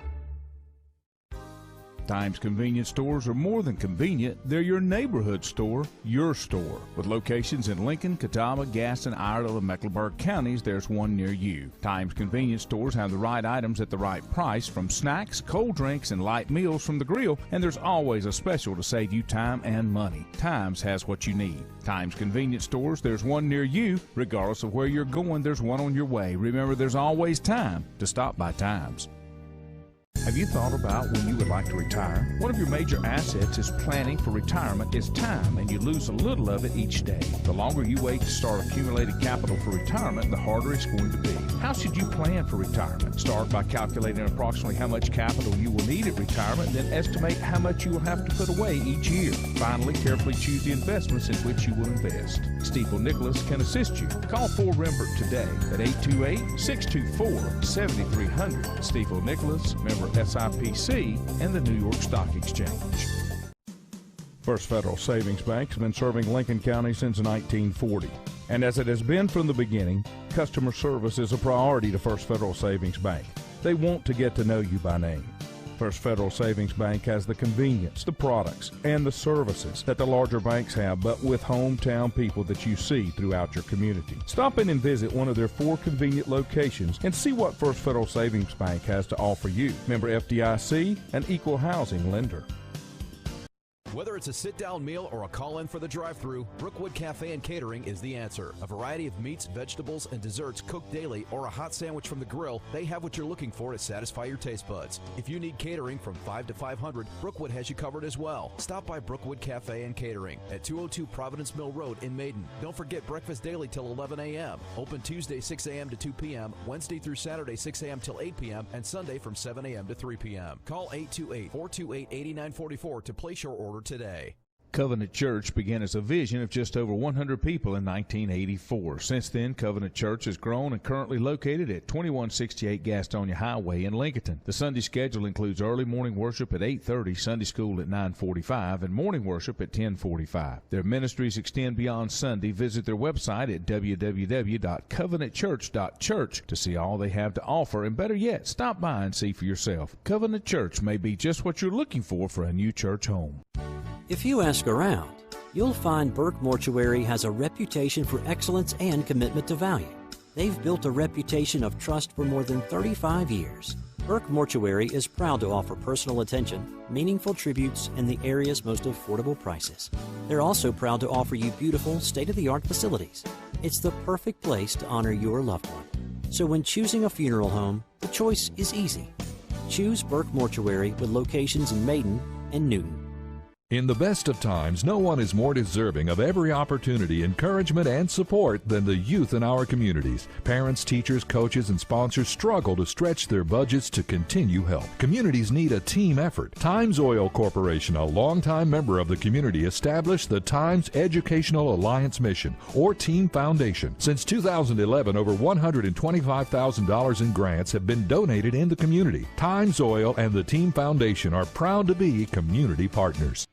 Times convenience stores are more than convenient. They're your neighborhood store, your store. With locations in Lincoln, Catawba, Gaston, Iredell, and Mecklenburg counties, there's one near you. Times convenience stores have the right items at the right price, from snacks, cold drinks, and light meals from the grill, and there's always a special to save you time and money. Times has what you need. Times convenience stores, there's one near you. Regardless of where you're going, there's one on your way. Remember, there's always time to stop by Times. Have you thought about when you would like to retire? One of your major assets is planning for retirement is time, and you lose a little of it each day. The longer you wait to start accumulating capital for retirement, the harder it's going to be. How should you plan for retirement? Start by calculating approximately how much capital you will need at retirement, then estimate how much you will have to put away each year. Finally, carefully choose the investments in which you will invest. Stifel Nicholas can assist you. Call Ford Rembert today at 828-624-7300. Stifel Nicholas, member SIPC, and the New York Stock Exchange. First Federal Savings Bank has been serving Lincoln County since 1940. And as it has been from the beginning, customer service is a priority to First Federal Savings Bank. They want to get to know you by name. First Federal Savings Bank has the convenience, the products, and the services that the larger banks have, but with hometown people that you see throughout your community. Stop in and visit one of their 4 convenient locations and see what First Federal Savings Bank has to offer you. Member FDIC, an equal housing lender. Whether it's a sit-down meal or a call-in for the drive-thru, Brookwood Cafe and Catering is the answer. A variety of meats, vegetables, and desserts cooked daily, or a hot sandwich from the grill, they have what you're looking for to satisfy your taste buds. If you need catering from 5 to 500, Brookwood has you covered as well. Stop by Brookwood Cafe and Catering at 202 Providence Mill Road in Maiden. Don't forget breakfast daily till 11 a.m. Open Tuesday 6 a.m. to 2 p.m., Wednesday through Saturday 6 a.m. till 8 p.m., and Sunday from 7 a.m. to 3 p.m. Call 828-428-8944 to place your order today. Covenant Church began as a vision of just over 100 people in 1984. Since then, Covenant Church has grown and currently located at 2168 Gastonia Highway in Lincoln. The Sunday schedule includes early morning worship at 8:30, Sunday school at 9:45, and morning worship at 10:45. Their ministries extend beyond Sunday. Visit their website at www.covenantchurch.church to see all they have to offer, and better yet, stop by and see for yourself. Covenant Church may be just what you're looking for a new church home. If you ask around, you'll find Burke Mortuary has a reputation for excellence and commitment to value. They've built a reputation of trust for more than 35 years. Burke Mortuary is proud to offer personal attention, meaningful tributes, and the area's most affordable prices. They're also proud to offer you beautiful, state-of-the-art facilities. It's the perfect place to honor your loved one. So when choosing a funeral home, the choice is easy. Choose Burke Mortuary with locations in Maiden and Newton. In the best of times, no one is more deserving of every opportunity, encouragement, and support than the youth in our communities. Parents, teachers, coaches, and sponsors struggle to stretch their budgets to continue help. Communities need a team effort. Times Oil Corporation, a longtime member of the community, established the Times Educational Alliance Mission, or Team Foundation. Since 2011, over $125,000 in grants have been donated in the community. Times Oil and the Team Foundation are proud to be community partners.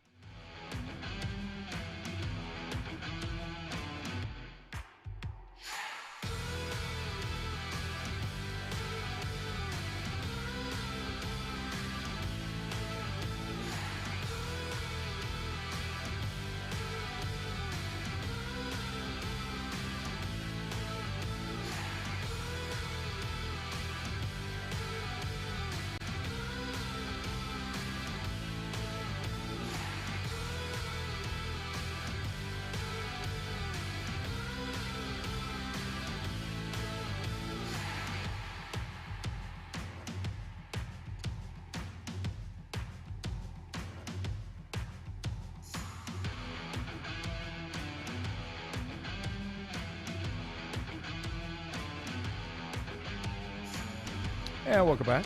And welcome back.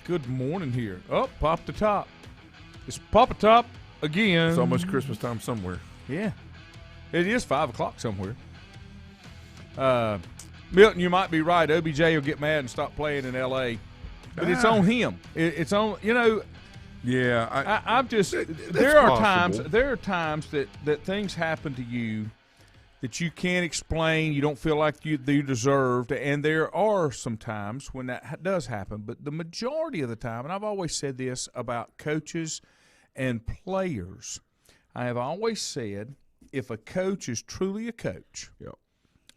Good morning here. Oh, Pop the Top. It's Papa Top again. It's almost Christmas time somewhere. Yeah. It is 5 o'clock somewhere. Milton, you might be right. OBJ will get mad and stop playing in L.A. But it's on him. It's on, Yeah. I'm just that's there are possible. times that things happen to you that you can't explain, you don't feel like you deserved, and there are some times when that does happen. But the majority of the time, and I've always said this about coaches and players, I have always said if a coach is truly a coach, Yep.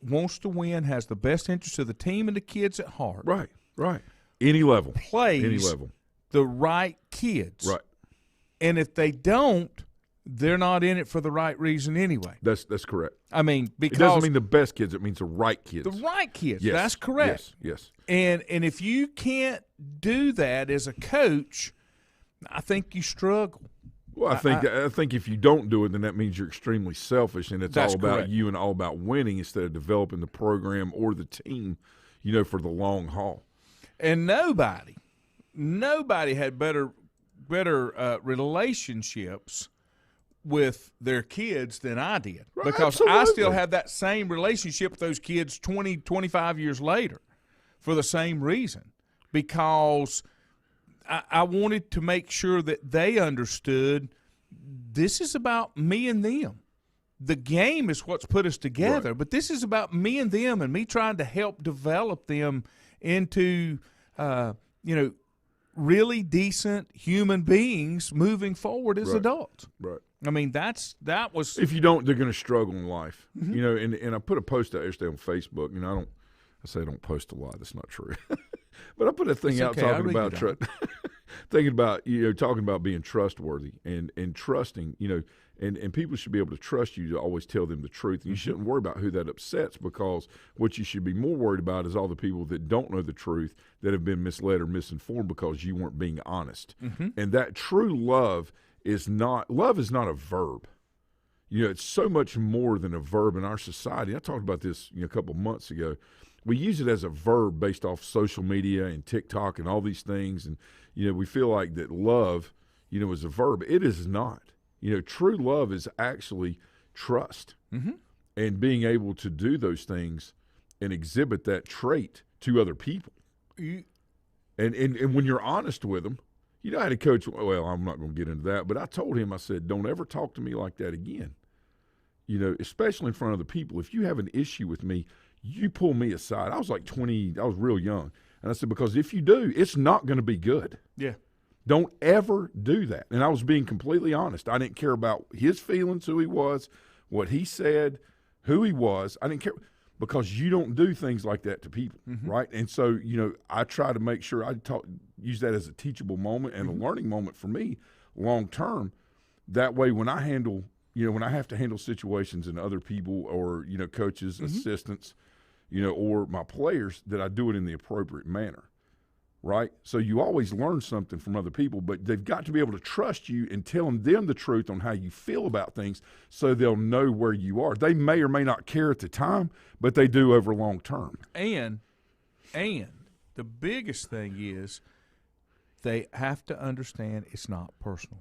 wants to win, has the best interest of the team and the kids at heart, Right. Any level. plays Any level. the right kids. Right. And if they don't, they're not in it for the right reason anyway. That's correct. I mean, because It doesn't mean the best kids. It means the right kids. the right kids. Yes. That's correct. Yes. And if you can't do that as a coach, I think you struggle. Well, I think if you don't do it, then that means you're extremely selfish, and it's That's all about correct. you and all about winning instead of developing the program or the team, for the long haul. And nobody had better relationships with their kids than I did, Right, because I absolutely. still have that same relationship with those kids 20, 25 years later for the same reason, because I wanted to make sure that they understood this is about me and them. The game is what's put us together, Right. but this is about me and them and me trying to help develop them into, really decent human beings moving forward as Right. adults. Right. I mean, that was If you don't, they're going to struggle in life. Mm-hmm. And I put a post out yesterday on Facebook. I say I don't post a lot. That's not true. But I put a thing It's out okay, I talking read about it thinking about talking about being trustworthy and trusting. And people should be able to trust you to always tell them the truth. And you shouldn't worry about who that upsets, because what you should be more worried about is all the people that don't know the truth, that have been misled or misinformed because you weren't being honest. And that true love is not a verb. It's so much more than a verb in our society. I talked about this a couple months ago. We use it as a verb based off social media and TikTok and all these things. And, we feel like that love, is a verb. It is not. True love is actually trust and being able to do those things and exhibit that trait to other people. And when you're honest with them, I had a coach, well, I'm not going to get into that, but I told him, I said, don't ever talk to me like that again. Especially in front of the people. If you have an issue with me, you pull me aside. I was like 20, I was real young. And I said, because if you do, it's not going to be good. yeah. Don't ever do that. And I was being completely honest. I didn't care about his feelings, who he was, what he said, who he was. I didn't care, because you don't do things like that to people, right? And so, I try to make sure use that as a teachable moment and a learning moment for me long term. That way, when I handle, when I have to handle situations and other people or, coaches, assistants, or my players, that I do it in the appropriate manner. Right? So you always learn something from other people, but they've got to be able to trust you and telling them the truth on how you feel about things, so they'll know where you are. They may or may not care at the time, but they do over long term. And the biggest thing is they have to understand it's not personal.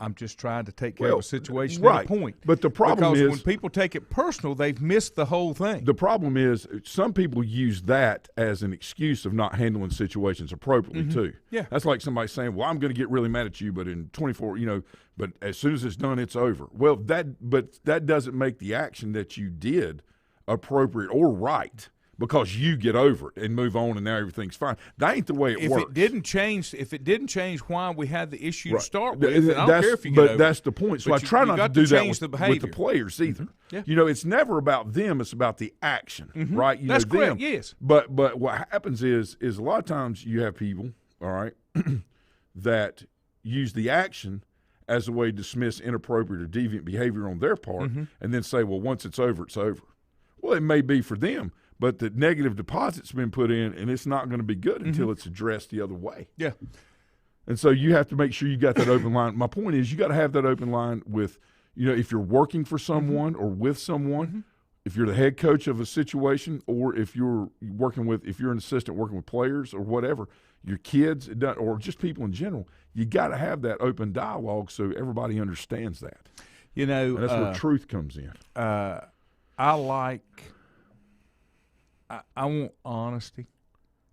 I'm just trying to take care of a situation at a point. But the problem because is, when people take it personal, they've missed the whole thing. the problem is some people use that as an excuse of not handling situations appropriately too. Yeah. That's like somebody saying, well, I'm going to get really mad at you, but in 24, but as soon as it's done, it's over. Well, that doesn't make the action that you did appropriate or right, because you get over it and move on and now everything's fine. That ain't the way it works. If it didn't change why we had the issue to start Th- with, then I don't care if you get over But it. that's the point. So But I try you not to got do that change with the the behavior. players either. Yeah. It's never about them. It's about the action, right? That's them. correct, yes. But what happens is a lot of times you have people, all right, that use the action as a way to dismiss inappropriate or deviant behavior on their part, and then say, well, once it's over, it's over. Well, it may be for them, but the negative deposit's been put in, and it's not going to be good until it's addressed the other way. Yeah. And so you have to make sure you got that open line. My point is, you got to have that open line with, if you're working for someone or with someone, if you're the head coach of a situation, or if you're an assistant working with players or whatever, your kids, or just people in general, you got to have that open dialogue so everybody understands that. You know, and that's where truth comes in. I want honesty.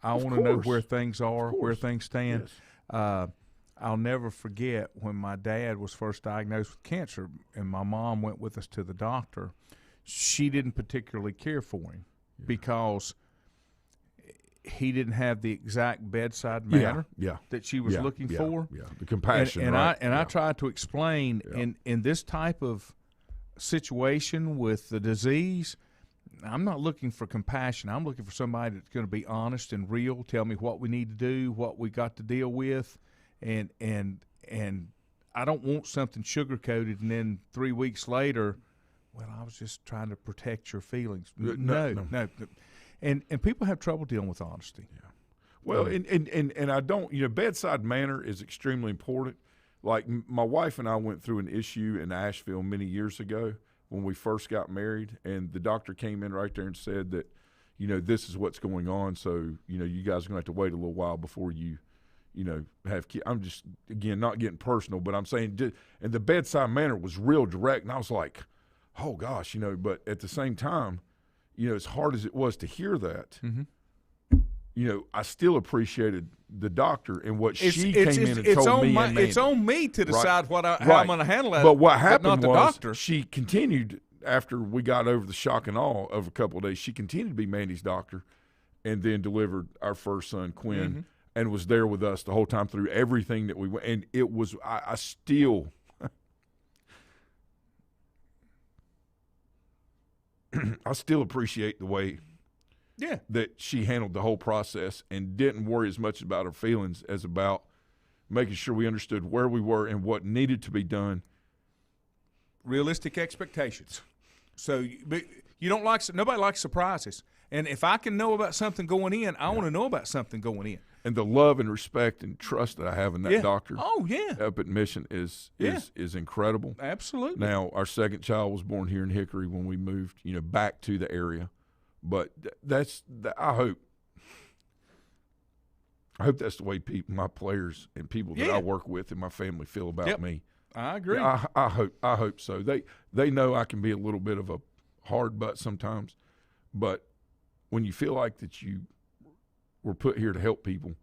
I want to know where things are, where things stand. Yes. I'll never forget when my dad was first diagnosed with cancer and my mom went with us to the doctor. She didn't particularly care for him because he didn't have the exact bedside manner that she was looking for. Yeah, the compassion. And right? I tried to explain in this type of situation with the disease, I'm not looking for compassion. I'm looking for somebody that's going to be honest and real, tell me what we need to do, what we got to deal with, and I don't want something sugar-coated and then 3 weeks later, well, I was just trying to protect your feelings. No. And people have trouble dealing with honesty. Yeah. Well, and I don't, bedside manner is extremely important. Like my wife and I went through an issue in Asheville many years ago when we first got married, and the doctor came in right there and said that, this is what's going on. So, you guys are going to have to wait a little while before you have kids. I'm just, again, not getting personal, but I'm saying, and the bedside manner was real direct. And I was like, oh gosh, but at the same time, as hard as it was to hear that, I still appreciated the doctor and what she came in and told me. It's on me to decide how I'm going to handle that. But what happened was doctor. She continued, after we got over the shock and awe of a couple of days, she continued to be Mandy's doctor and then delivered our first son, Quinn, and was there with us the whole time through everything that we went. And it was, I still – I still appreciate the way that she handled the whole process and didn't worry as much about her feelings as about making sure we understood where we were and what needed to be done. Realistic expectations. So nobody likes surprises. And if I can know about something going in, I want to know about something going in. And the love and respect and trust that I have in that doctor up at Mission is incredible. Absolutely. Now, our second child was born here in Hickory when we moved, back to the area. But I hope that's the way my players and people that I work with and my family feel about me. I agree. I hope so. They know I can be a little bit of a hard butt sometimes, but when you feel like that you were put here to help people,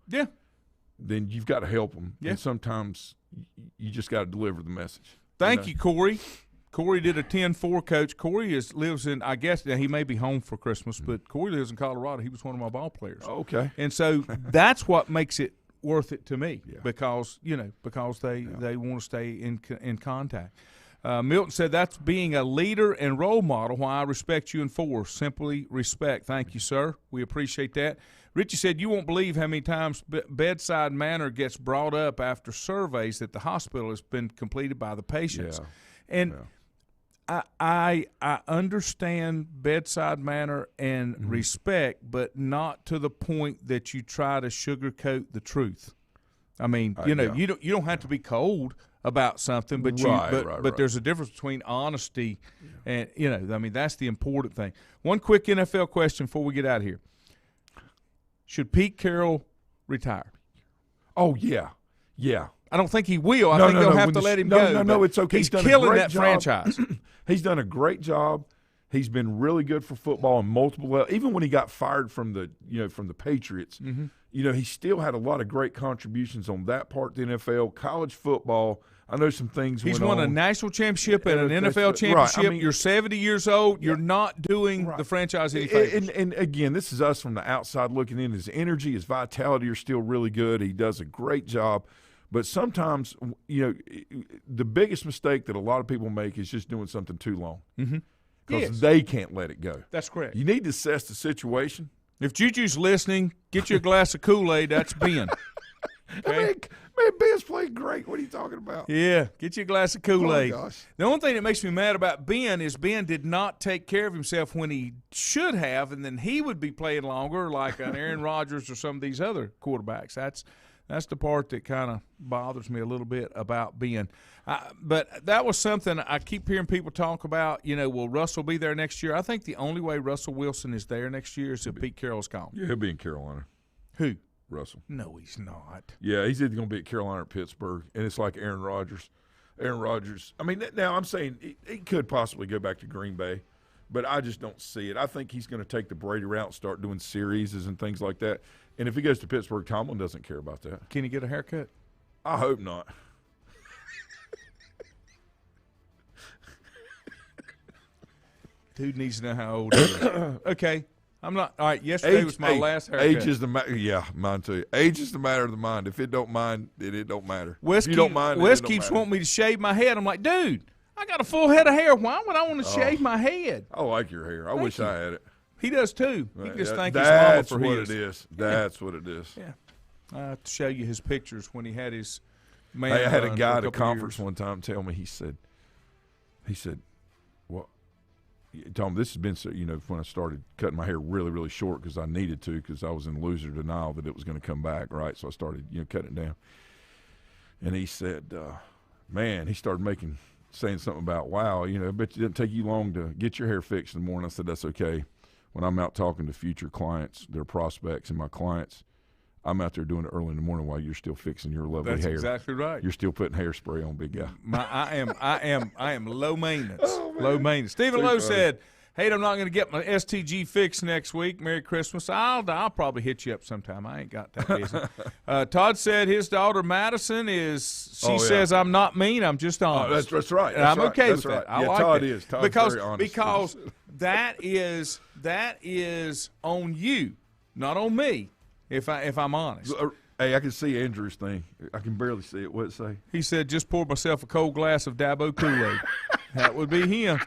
then you've got to help them. And sometimes you just got to deliver the message. Thank you, Corey. Corey did a 10-4 coach. Corey lives in, I guess, he may be home for Christmas, but Corey lives in Colorado. He was one of my ball players. Okay. And so that's what makes it worth it to me because they want to stay in contact. Milton said that's being a leader and role model. Why I respect you and force. Simply respect. Thank you, sir. We appreciate that. Richie said you won't believe how many times bedside manner gets brought up after surveys that the hospital has been completed by the patients. Yeah. And I understand bedside manner and respect, but not to the point that you try to sugarcoat the truth. I mean, you don't have to be cold about something, but but there's a difference between honesty and that's the important thing. One quick NFL question before we get out of here: should Pete Carroll retire? Oh yeah. I don't think he will. I think they'll have to let him go. No, it's okay. He's killing that franchise. He's done a great job. He's been really good for football on multiple levels. Even when he got fired from the Patriots, he still had a lot of great contributions on that part of the NFL, college football. I know some things. He's won a national championship and an NFL championship. Right. You're 70 years old. You're not doing the franchise any favors. And again, this is us from the outside looking in. His energy, his vitality are still really good. He does a great job. But sometimes, the biggest mistake that a lot of people make is just doing something too long. Because they can't let it go. That's correct. You need to assess the situation. If Juju's listening, get you a glass of Kool-Aid. That's Ben. Okay? Man, Ben's played great. What are you talking about? Yeah, get you a glass of Kool-Aid. Oh, gosh. The only thing that makes me mad about Ben is Ben did not take care of himself when he should have, and then he would be playing longer like an Aaron Rodgers or some of these other quarterbacks. That's That's the part that kind of bothers me a little bit about being. But that was something I keep hearing people talk about. Will Russell be there next year? I think the only way Russell Wilson is there next year is if Pete Carroll's gone. Yeah, he'll be in Carolina. Who? Russell. No, he's not. Yeah, he's either going to be at Carolina or Pittsburgh, and it's like Aaron Rodgers. I mean, now I'm saying he could possibly go back to Green Bay, but I just don't see it. I think he's going to take the Brady route and start doing series and things like that. And if he goes to Pittsburgh, Tomlin doesn't care about that. Can he get a haircut? I hope not. Dude needs to know how old he is. Okay. I'm not. All right, yesterday was my last haircut. Age is the matter. Yeah, mine too. Age is the matter of the mind. If it don't mind, it don't matter. If you don't mind, Wes keeps wanting me to shave my head. I'm like, dude, I got a full head of hair. Why would I want to shave my head? I like your hair. I wish I had it. He does too. He just thanks his mama for his. That's what it is. That's what it is. Yeah. I have to show you his pictures when he had his man. Hey, I had a guy at a conference one time tell me, he said, well, Tom, this has been, when I started cutting my hair really, really short because I needed to, because I was in loser denial that it was going to come back, right? So I started, cutting it down. And he said, man, he started saying something about, wow, I bet it didn't take you long to get your hair fixed in the morning. I said, that's okay. When I'm out talking to future clients, their prospects and my clients, I'm out there doing it early in the morning while you're still fixing your lovely hair. That's exactly right. You're still putting hairspray on, big guy. I am low maintenance. Low maintenance. Stephen Lowe said, "Hey, I'm not going to get my STG fixed next week. Merry Christmas. I'll probably hit you up sometime. I ain't got that busy." Todd said his daughter Madison says I'm not mean. I'm just honest. That's right. And I'm okay with that. I like Todd that. is. Todd's very honest. Because that is on you, not on me. If I'm honest. Hey, I can see Andrew's thing. I can barely see it. What'd it say? He said, just poured myself a cold glass of Dabo Kool-Aid. That would be him.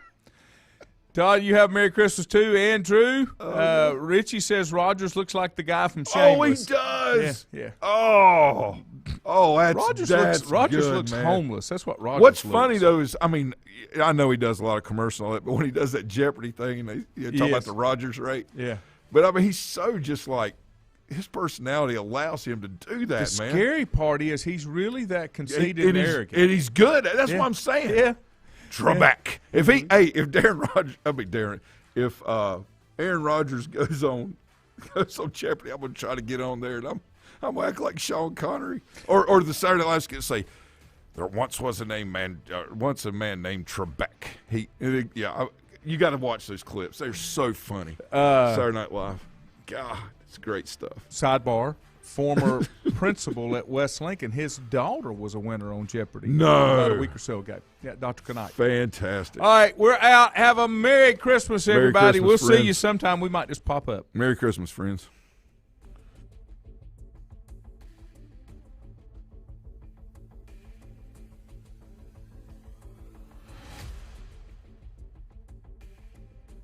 Todd, you have Merry Christmas too. Andrew, Richie says Rogers looks like the guy from Shameless. Oh, he does. Yeah. Oh, that's Rogers good, looks man. homeless. That's what Rogers What's looks. funny, though, is, I know he does a lot of commercial on it, but when he does that Jeopardy thing, and they talk about the Rogers rate. Yeah. But, he's so just like, his personality allows him to do that, the man. The scary part is he's really that conceited and arrogant. And he's good. That's what I'm saying. Yeah. Trebek. If Aaron Rodgers goes on Jeopardy, I'm going to try to get on there, and I'm going to act like Sean Connery. Or the Saturday Night Live say, there once was a man named Trebek. You got to watch those clips. They're so funny. Saturday Night Live. God. It's great stuff. Sidebar, former principal at West Lincoln, his daughter was a winner on Jeopardy. No. About a week or so ago. Yeah, Dr. Knight. Fantastic. All right, we're out. Have a Merry Christmas, everybody. Merry Christmas, we'll friends. see you sometime. We might just pop up. Merry Christmas, friends.